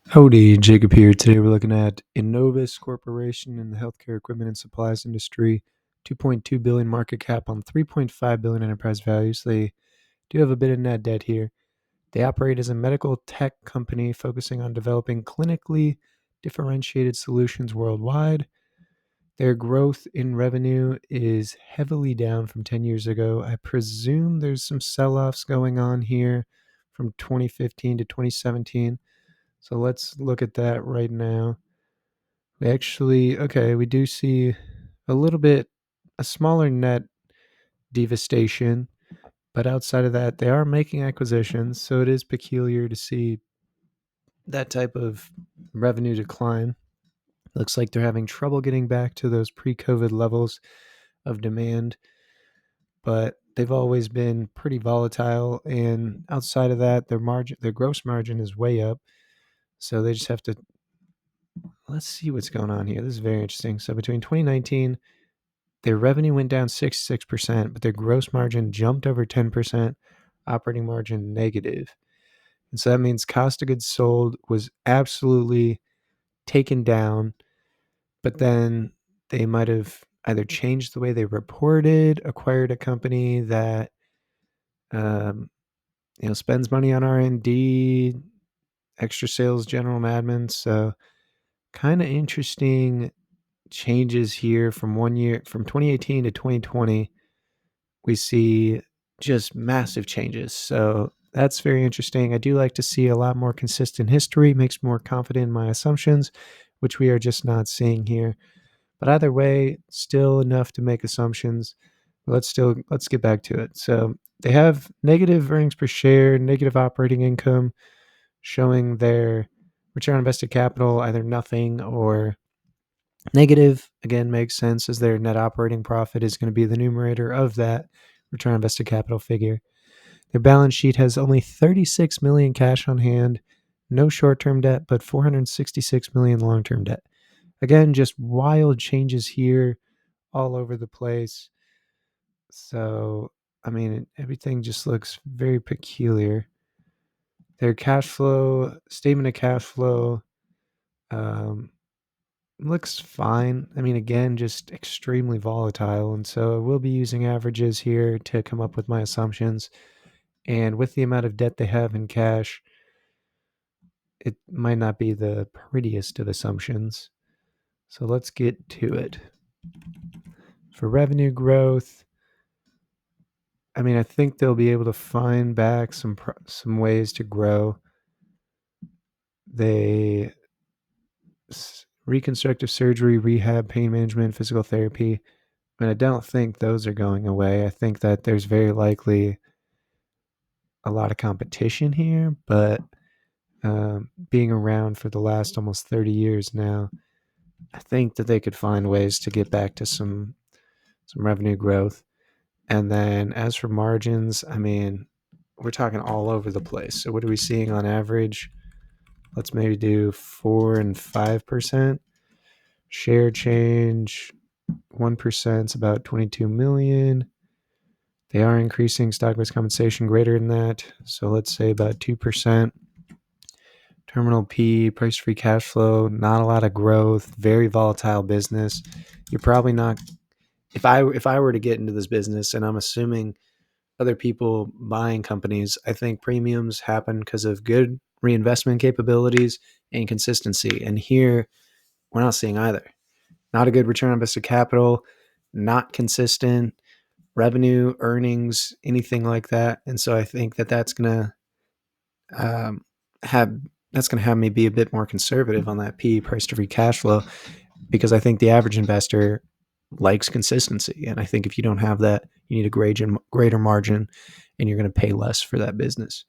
Howdy, Jacob here. Today we're looking at Enovis Corporation in the healthcare equipment and supplies industry. 2.2 billion market cap on 3.5 billion enterprise value. So they do have a bit of net debt here. They operate as a medical tech company focusing on developing clinically differentiated solutions worldwide. Their growth in revenue is heavily down from 10 years ago. I presume there's some sell-offs going on here from 2015 to 2017. So let's look at that right now. We do see a smaller net devastation, but outside of that, they are making acquisitions. So it is peculiar to see that type of revenue decline. Looks like they're having trouble getting back to those pre COVID levels of demand, but they've always been pretty volatile. And outside of that, their gross margin is way up. So they just have to let's see what's going on here. This is very interesting. So between 2019, their revenue went down 66%, but their gross margin jumped over 10%, operating margin negative. And so that means cost of goods sold was absolutely taken down, but then they might have either changed the way they reported, acquired a company that um, spends money on R&D, extra sales, general and admin. So kind of interesting changes here from 2018 to 2020. We see just massive changes. So that's very interesting. I do like to see a lot more consistent history, makes me more confident in my assumptions, which we are just not seeing here. But either way, still enough to make assumptions. Let's get back to it. So they have negative earnings per share, negative operating income, showing their return on invested capital either nothing or negative. Again, makes sense as their net operating profit is going to be the numerator of that return on invested capital figure. Their balance sheet has only 36 million cash on hand, no short-term debt, but 466 million long-term debt. Again, just wild changes here all over the place. So, everything just looks very peculiar. Their statement of cash flow, um, looks fine. Again, just extremely volatile. And so we'll be using averages here to come up with my assumptions. And with the amount of debt they have in cash, it might not be the prettiest of assumptions. So let's get to it. For revenue growth, I think they'll be able to find back some ways to grow. They reconstructive surgery, rehab, pain management, physical therapy. I don't think those are going away. I think that there's very likely a lot of competition here, but being around for the last almost 30 years now, I think that they could find ways to get back to some revenue growth. And then as for margins, we're talking all over the place. So what are we seeing on average? Let's maybe do 4 and 5%. Share change, 1% is about 22 million. They are increasing stock-based compensation greater than that. So let's say about 2%. Terminal P, price-free cash flow, not a lot of growth, very volatile business. You're probably not. If I were to get into this business, and I'm assuming other people buying companies, I think premiums happen because of good reinvestment capabilities and consistency. And here, we're not seeing either. Not a good return on invested capital, not consistent revenue, earnings, anything like that. And so I think that that's gonna have me be a bit more conservative on that P, price to free cash flow, because I think the average investor likes consistency. And I think if you don't have that, you need a greater margin and you're going to pay less for that business.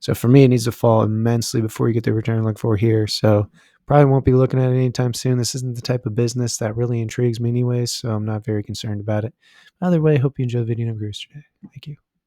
So for me, it needs to fall immensely before you get the return I look for here. So probably won't be looking at it anytime soon. This isn't the type of business that really intrigues me anyways, so I'm not very concerned about it. Either way, I hope you enjoy the video and have a great day. Thank you.